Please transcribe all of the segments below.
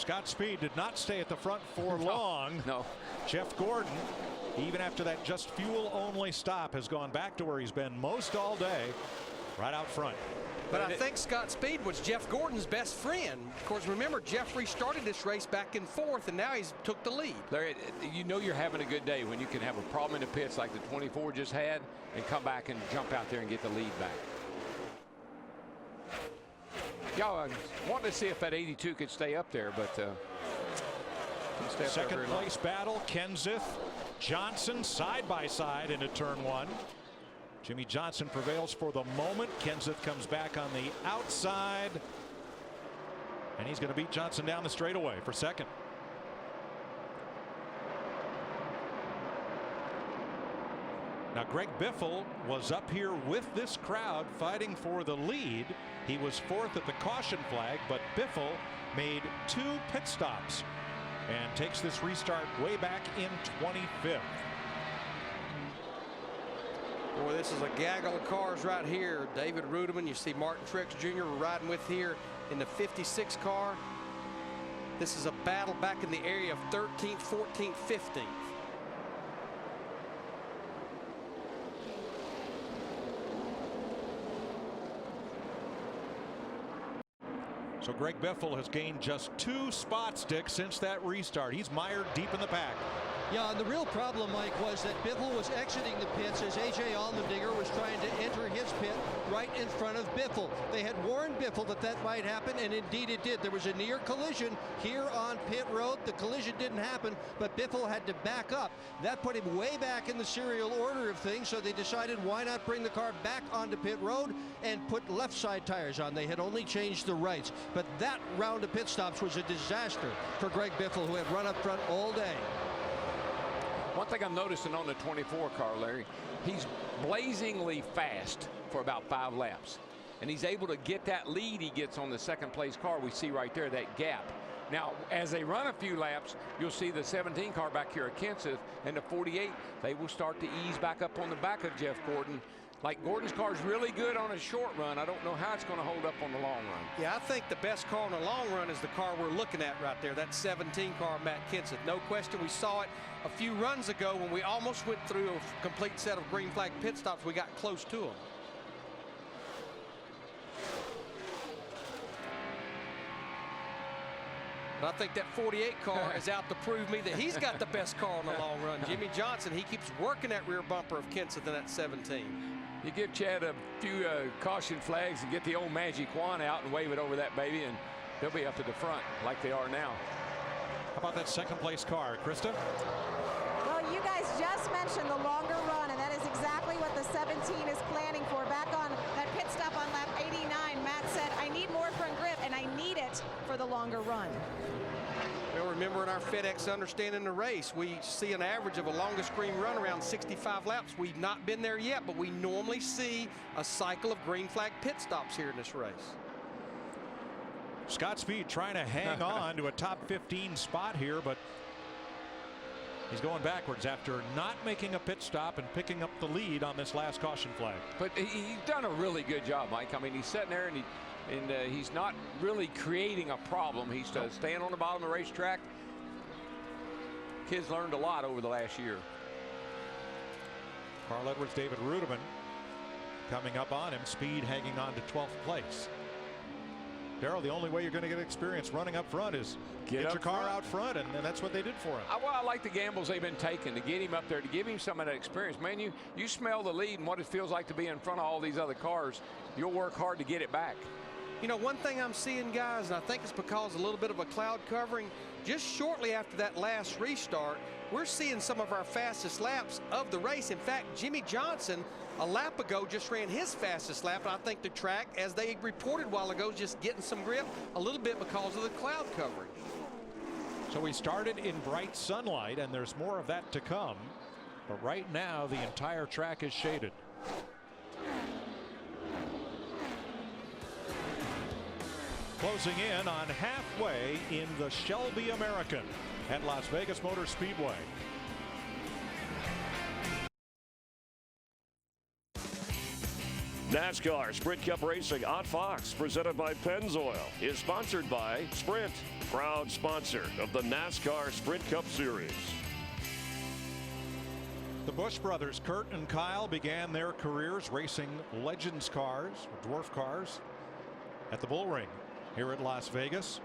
Scott Speed did not stay at the front for long. No. Jeff Gordon, even after that just fuel only stop, has gone back to where he's been most all day, right out front. But I think Scott Speed was Jeff Gordon's best friend. Of course, remember, Jeff restarted this race back in 4th, and now he's took the lead. Larry, you know you're having a good day when you can have a problem in the pits like the 24 just had and come back and jump out there and get the lead back. Y'all wanted to see if that 82 could stay up there, but second place battle. Kenseth, Johnson side by side into turn 1. Jimmie Johnson prevails for the moment. Kenseth comes back on the outside, and he's going to beat Johnson down the straightaway for second. Now Greg Biffle was up here with this crowd fighting for the lead. He was 4th at the caution flag, but Biffle made 2 pit stops and takes this restart way back in 25th. Boy, this is a gaggle of cars right here. David Rudeman, you see Martin Truex Jr. riding with here in the 56 car. This is a battle back in the area of 13th, 14th, 15th. So Greg Biffle has gained just 2 spot sticks since that restart. He's mired deep in the pack. Yeah, and the real problem, Mike, was that Biffle was exiting the pits as A.J. Allmendinger was trying to enter his pit right in front of Biffle. They had warned Biffle that that might happen, and indeed it did. There was a near collision here on pit road. The collision didn't happen, but Biffle had to back up. That put him way back in the serial order of things, so they decided why not bring the car back onto pit road and put left side tires on. They had only changed the rights, but that round of pit stops was a disaster for Greg Biffle, who had run up front all day. One thing I'm noticing on the 24 car, Larry, he's blazingly fast for about 5 laps. And he's able to get that lead he gets on the second place car. We see right there that gap. Now, as they run a few laps, you'll see the 17 car back here at Kenseth and the 48. They will start to ease back up on the back of Jeff Gordon. Like, Gordon's car is really good on a short run. I don't know how it's going to hold up on the long run. Yeah, I think the best car on the long run is the car we're looking at right there, that 17 car, Matt Kenseth. No question. We saw it a few runs ago when we almost went through a complete set of green flag pit stops. We got close to them. But I think that 48 car is out to prove me that he's got the best car on the long run. Jimmie Johnson, he keeps working that rear bumper of Kenseth in that 17. You give Chad a few caution flags and get the old magic wand out and wave it over that baby, and they'll be up to the front like they are now. How about that second place car, Krista? Well, you guys just mentioned the longer run, and that is exactly what the 17 is planning for. Back on that pit stop on lap 89, Matt said, I need more front grip, and I need it for the longer run. Well, remember, in our FedEx Understanding the Race, we see an average of a longest green run around 65 laps. We've not been there yet, but we normally see a cycle of green flag pit stops here in this race. Scott Speed trying to hang on to a top 15 spot here, but he's going backwards after not making a pit stop and picking up the lead on this last caution flag. But he's done a really good job, Mike. I mean, he's sitting there and he's not really creating a problem. He's staying on the bottom of the racetrack. Kids learned a lot over the last year. Carl Edwards, David Rudeman coming up on him. Speed hanging on to 12th place. Darrell, the only way you're going to get experience running up front is get your car out front, and that's what they did for him. Well, I like the gambles they've been taking to get him up there, to give him some of that experience. Man, you smell the lead and what it feels like to be in front of all these other cars. You'll work hard to get it back. You know, one thing I'm seeing, guys, and I think it's because a little bit of a cloud covering, just shortly after that last restart, we're seeing some of our fastest laps of the race. In fact, Jimmie Johnson, a lap ago, just ran his fastest lap, and I think the track, as they reported a while ago, is just getting some grip a little bit because of the cloud covering. So we started in bright sunlight, and there's more of that to come. But right now, the entire track is shaded. Closing in on halfway in the Shelby American at Las Vegas Motor Speedway. NASCAR Sprint Cup Racing on Fox, presented by Pennzoil, is sponsored by Sprint, proud sponsor of the NASCAR Sprint Cup Series. The Busch brothers, Kurt and Kyle, began their careers racing Legends cars, dwarf cars, at the Bull Ring here at Las Vegas.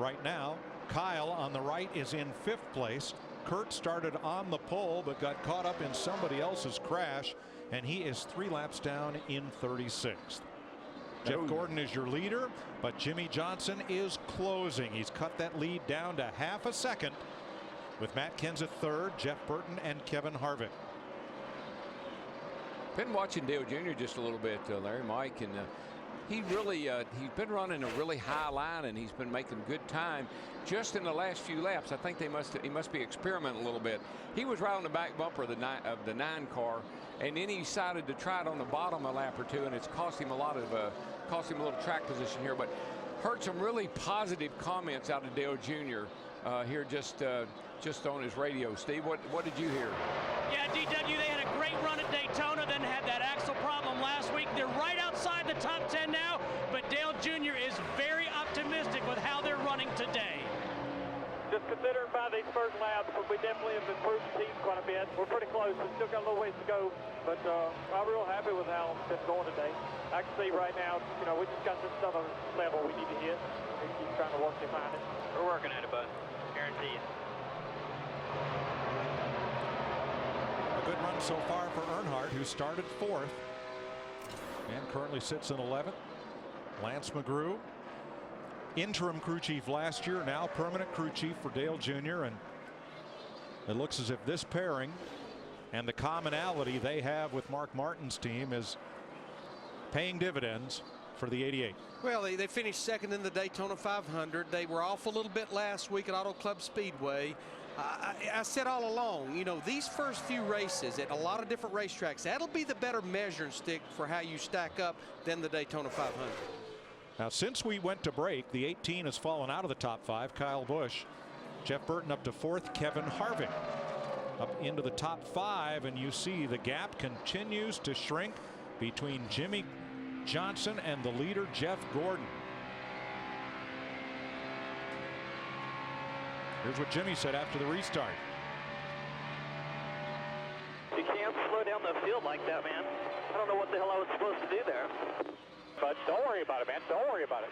Right now, Kyle on the right is in 5th place. Kurt started on the pole but got caught up in somebody else's crash, and he is 3 laps down in 36th. Jeff Gordon is your leader, but Jimmie Johnson is closing. He's cut that lead down to half a second, with Matt Kenseth 3rd, Jeff Burton and Kevin Harvick. Been watching Dale Jr. just a little bit, Larry, Mike, and he really he's been running a really high line, and he's been making good time just in the last few laps. I think he must be experimenting a little bit. He was right on the back bumper of the 9 car, and then he decided to try it on the bottom a lap or two, and it's cost him a little track position here. But heard some really positive comments out of Dale Jr. Here just on his radio. Steve, what did you hear? Yeah, DW, they had a great run at Daytona, then had that axle problem last week. They're right outside the top 10 now, but Dale Jr. is very optimistic with how they're running today. Just considering by these first laps, we definitely have improved the team quite a bit. We're pretty close. We still got a little ways to go, but I'm real happy with how it's been going today. I can see right now, we just got this other level we need to hit. We keep trying to work to find it. We're working at it, bud. Guarantee it. A good run so far for Earnhardt, who started 4th and currently sits in 11th. Lance McGrew, interim crew chief last year, now permanent crew chief for Dale Jr. And it looks as if this pairing and the commonality they have with Mark Martin's team is paying dividends for the 88. Well, they finished 2nd in the Daytona 500. They were off a little bit last week at Auto Club Speedway. I said all along, these first few races at a lot of different racetracks, that'll be the better measuring stick for how you stack up than the Daytona 500. Now, since we went to break, the 18 has fallen out of the top 5. Kyle Busch, Jeff Burton up to 4th, Kevin Harvick up into the top 5, and you see the gap continues to shrink between Jimmie Johnson and the leader, Jeff Gordon. Here's what Jimmie said after the restart. You can't slow down the field like that, man. I don't know what the hell I was supposed to do there. But don't worry about it, man. Don't worry about it.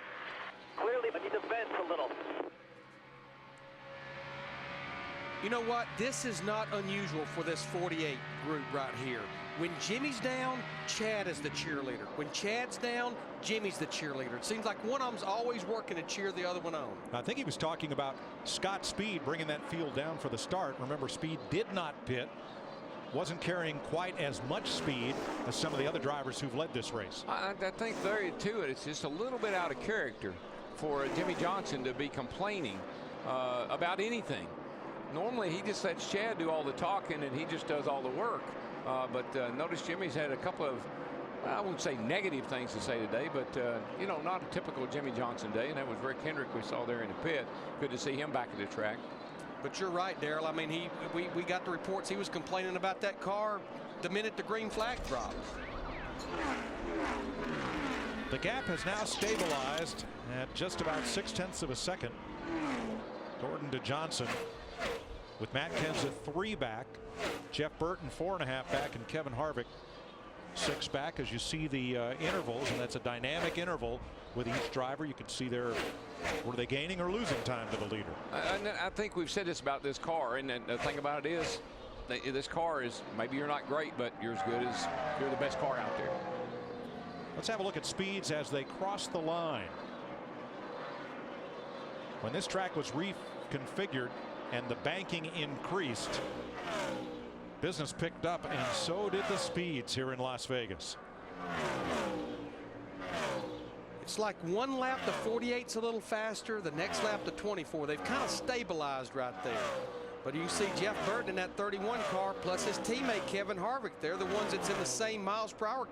Clearly, I need to vent a little. You know what? This is not unusual for this 48 group right here. When Jimmy's down, Chad is the cheerleader. When Chad's down, Jimmy's the cheerleader. It seems like one of them's always working to cheer the other one on. I think he was talking about Scott Speed bringing that field down for the start. Remember, Speed did not pit, wasn't carrying quite as much speed as some of the other drivers who've led this race. I think Larry, too, it's just a little bit out of character for Jimmie Johnson to be complaining about anything. Normally, he just lets Chad do all the talking and he just does all the work. But notice Jimmy's had a couple of, I won't say negative things to say today, but, not a typical Jimmie Johnson day. And that was Rick Hendrick we saw there in the pit. Good to see him back at the track. But you're right, Darrell. I mean, we got the reports he was complaining about that car the minute the green flag dropped. The gap has now stabilized at just about 0.6 of a second. Gordon to Johnson, with Matt Kenseth 3 back, Jeff Burton 4.5 back, and Kevin Harvick 6 back. As you see the intervals, and that's a dynamic interval with each driver. You can see were they gaining or losing time to the leader. I think we've said this about this car, and the thing about it is this car is, maybe you're not great, but you're as good as you're the best car out there. Let's have a look at speeds as they cross the line. When this track was reconfigured and the banking increased, business picked up, and so did the speeds here in Las Vegas. It's like one lap the 48's a little faster, the next lap the 24. They've kind of stabilized right there. But you see Jeff Burton in that 31 car plus his teammate Kevin Harvick. They're the ones that's in the same miles per hour